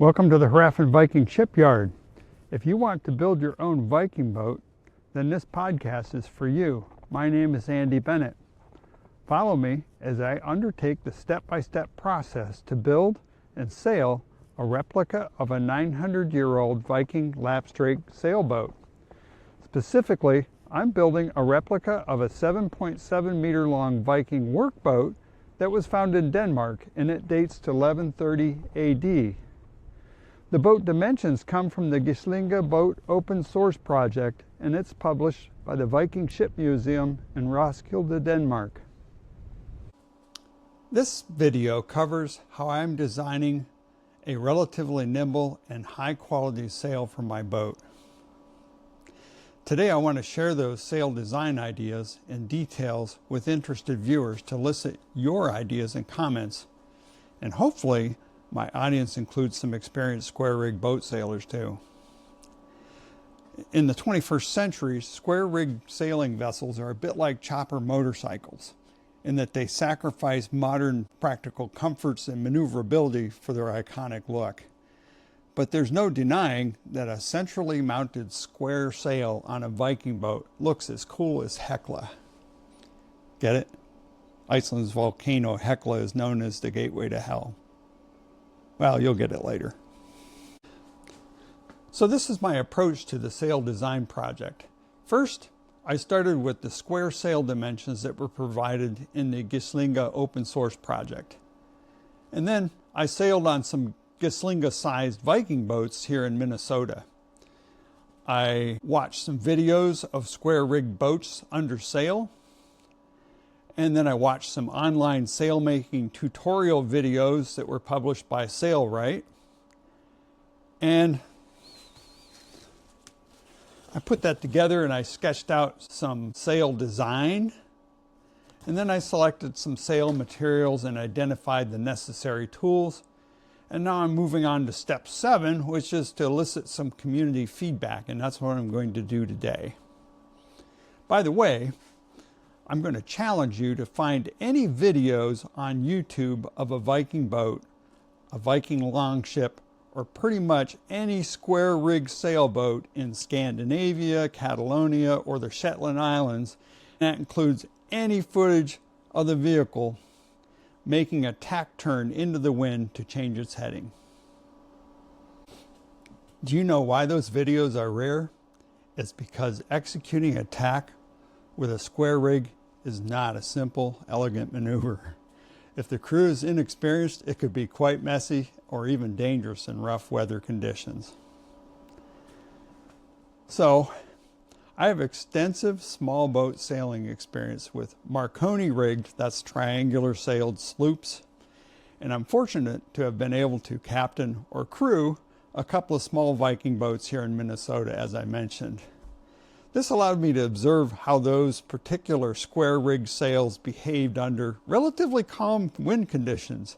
Welcome to the Haraffin Viking Shipyard. If you want to build your own Viking boat, then this podcast is for you. My name is Andy Bennett. Follow me as I undertake the step-by-step process to build and sail a replica of a 900-year-old Viking lapstrake sailboat. Specifically, I'm building a replica of a 7.7 meter long Viking workboat that was found in Denmark, and it dates to 1130 AD. The boat dimensions come from the Gislinge boat open source project, and it's published by the Viking Ship Museum in Roskilde, Denmark. This video covers how I'm designing a relatively nimble and high quality sail for my boat. Today I want to share those sail design ideas and details with interested viewers to elicit your ideas and comments, and hopefully my audience includes some experienced square rig boat sailors too. In the 21st century, square rig sailing vessels are a bit like chopper motorcycles in that they sacrifice modern practical comforts and maneuverability for their iconic look. But there's no denying that a centrally mounted square sail on a Viking boat looks as cool as Hekla. Get it? Iceland's volcano Hekla is known as the gateway to hell. Well, you'll get it later. So this is my approach to the sail design project. First, I started with the square sail dimensions that were provided in the Gislinge open source project. And then I sailed on some Gislinge-sized Viking boats here in Minnesota. I watched some videos of square rigged boats under sail, and then I watched some online sail making tutorial videos that were published by Sailrite, and I put that together and I sketched out some sail design, and then I selected some sail materials and identified the necessary tools. And now I'm moving on to step 7, which is to elicit some community feedback, and that's what I'm going to do today. By the way, I'm going to challenge you to find any videos on YouTube of a Viking boat, a Viking longship, or pretty much any square rig sailboat in Scandinavia, Catalonia, or the Shetland Islands. That includes any footage of the vehicle making a tack turn into the wind to change its heading. Do you know why those videos are rare? It's because executing a tack with a square rig is not a simple, elegant maneuver. If the crew is inexperienced, it could be quite messy or even dangerous in rough weather conditions. So, I have extensive small boat sailing experience with Marconi rigged, that's triangular sailed sloops, and I'm fortunate to have been able to captain or crew a couple of small Viking boats here in Minnesota, as I mentioned. This allowed me to observe how those particular square rigged sails behaved under relatively calm wind conditions.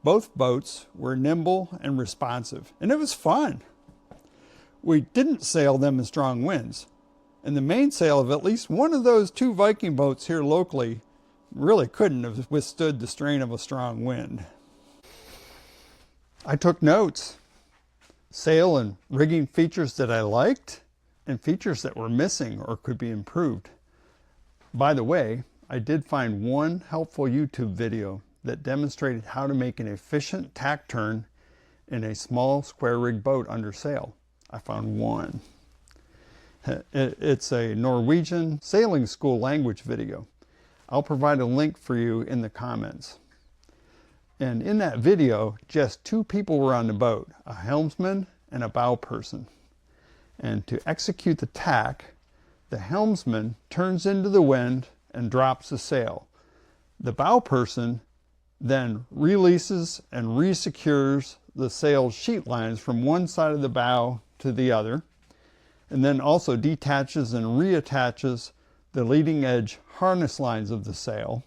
Both boats were nimble and responsive, and it was fun. We didn't sail them in strong winds, and the mainsail of at least one of those 2 Viking boats here locally really couldn't have withstood the strain of a strong wind. I took notes, sail and rigging features that I liked, and features that were missing or could be improved. By the way, I did find one helpful YouTube video that demonstrated how to make an efficient tack turn in a small square rig boat under sail. I found one. It's a Norwegian sailing school language video. I'll provide a link for you in the comments. And in that video, just 2 people were on the boat, a helmsman and a bow person. And to execute the tack, the helmsman turns into the wind and drops the sail. The bow person then releases and resecures the sail's sheet lines from one side of the bow to the other, and then also detaches and reattaches the leading edge harness lines of the sail.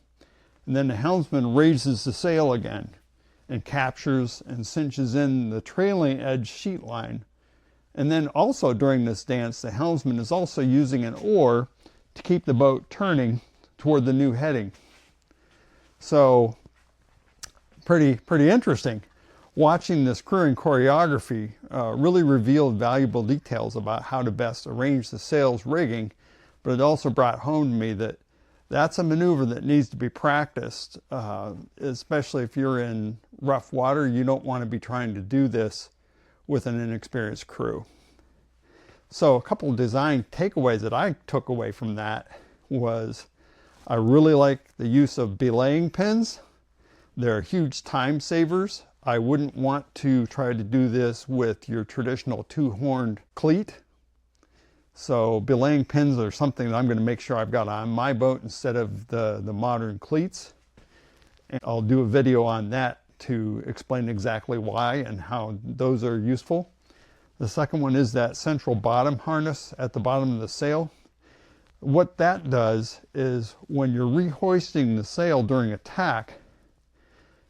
And then the helmsman raises the sail again and captures and cinches in the trailing edge sheet line. And then also during this dance, the helmsman is also using an oar to keep the boat turning toward the new heading. So pretty interesting. Watching this crewing choreography really revealed valuable details about how to best arrange the sail's rigging, but it also brought home to me that that's a maneuver that needs to be practiced, especially if you're in rough water. You don't want to be trying to do this with an inexperienced crew. So a couple of design takeaways that I took away from that was I really like the use of belaying pins. They're huge time savers. I wouldn't want to try to do this with your traditional two-horned cleat. So belaying pins are something that I'm going to make sure I've got on my boat instead of the modern cleats. And I'll do a video on that to explain exactly why and how those are useful. The second one is that central bottom harness at the bottom of the sail. What that does is when you're rehoisting the sail during attack,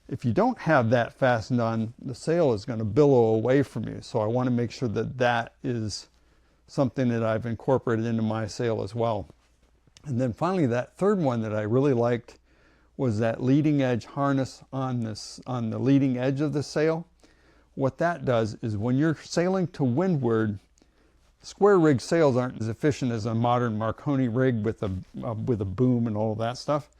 if you don't have that fastened on, the sail is going to billow away from you. So I want to make sure that that is something that I've incorporated into my sail as well. And then finally, that third one that I really liked was that leading edge harness on the leading edge of the sail. What that does is when you're sailing to windward, square rig sails aren't as efficient as a modern Marconi rig with a boom and all that stuff.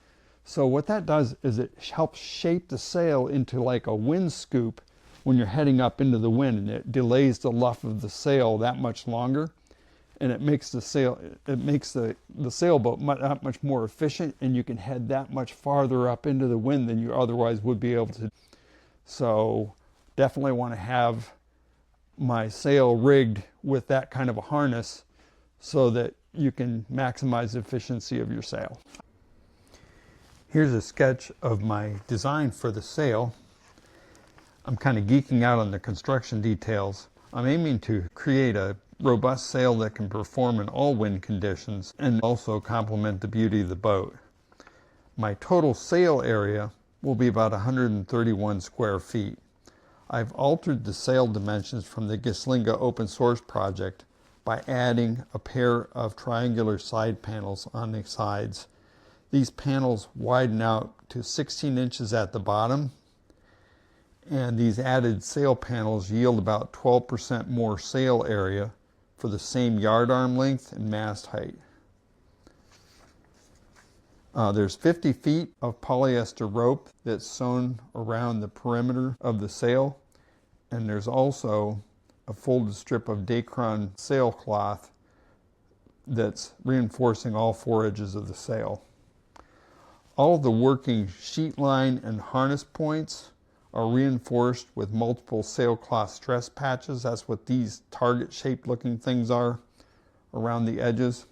So what that does is it helps shape the sail into like a wind scoop when you're heading up into the wind, and it delays the luff of the sail that much longer, and it makes the sailboat that much more efficient, and you can head that much farther up into the wind than you otherwise would be able to. So definitely want to have my sail rigged with that kind of a harness so that you can maximize the efficiency of your sail. Here's a sketch of my design for the sail. I'm kind of geeking out on the construction details. I'm aiming to create a robust sail that can perform in all wind conditions and also complement the beauty of the boat. My total sail area will be about 131 square feet. I've altered the sail dimensions from the Gislinge open source project by adding a pair of triangular side panels on the sides. These panels widen out to 16 inches at the bottom, and these added sail panels yield about 12% more sail area for the same yard arm length and mast height. There's 50 feet of polyester rope that's sewn around the perimeter of the sail, and there's also a folded strip of Dacron sailcloth that's reinforcing all four edges of the sail. All of the working sheet line and harness points are reinforced with multiple sailcloth stress patches. That's what these target-shaped looking things are around the edges.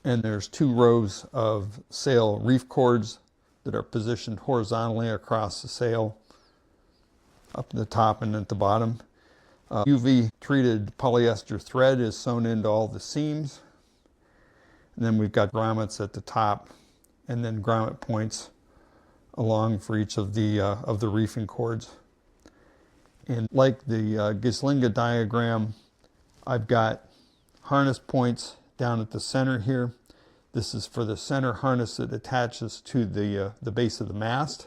And there's 2 rows of sail reef cords that are positioned horizontally across the sail, up at the top and at the bottom. UV treated polyester thread is sewn into all the seams. And then we've got grommets at the top, and then grommet points along for each of the reefing cords. And like the Gislinge diagram, I've got harness points down at the center here. This is for the center harness that attaches to the base of the mast.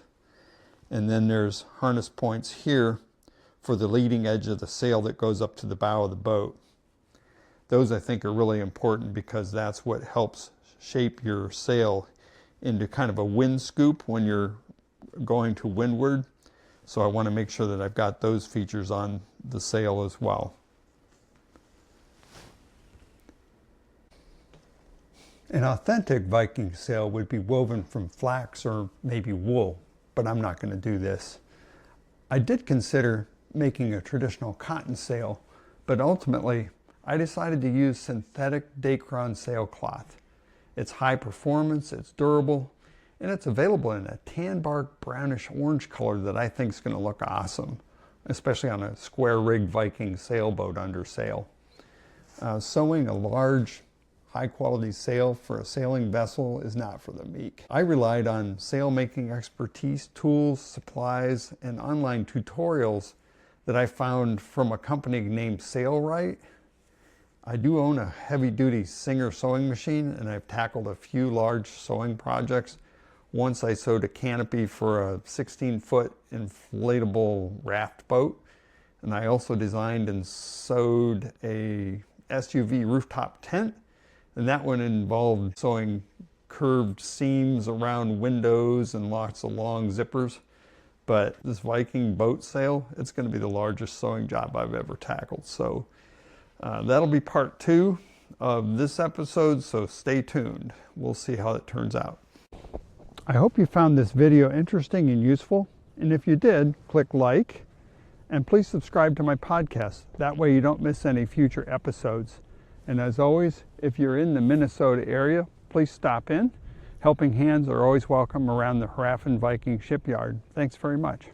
And then there's harness points here for the leading edge of the sail that goes up to the bow of the boat. Those I think are really important because that's what helps shape your sail into kind of a wind scoop when you're going to windward. So I want to make sure that I've got those features on the sail as well. An authentic Viking sail would be woven from flax or maybe wool, but I'm not going to do this. I did consider making a traditional cotton sail, but ultimately I decided to use synthetic Dacron sailcloth. It's high performance, it's durable, and it's available in a tan bark brownish orange color that I think is going to look awesome, especially on a square rig Viking sailboat under sail. Sewing a large high quality sail for a sailing vessel is not for the meek. I relied on sail making expertise, tools, supplies, and online tutorials that I found from a company named Sailrite. I do own a heavy duty Singer sewing machine, and I've tackled a few large sewing projects Once I sewed a canopy for a 16-foot inflatable raft boat. And I also designed and sewed a SUV rooftop tent. And that one involved sewing curved seams around windows and lots of long zippers. But this Viking boat sail, it's going to be the largest sewing job I've ever tackled. So that'll be part 2 of this episode, so stay tuned. We'll see how it turns out. I hope you found this video interesting and useful. And if you did, click like and please subscribe to my podcast. That way you don't miss any future episodes. And as always, if you're in the Minnesota area, please stop in. Helping hands are always welcome around the Haraffen Viking shipyard. Thanks very much.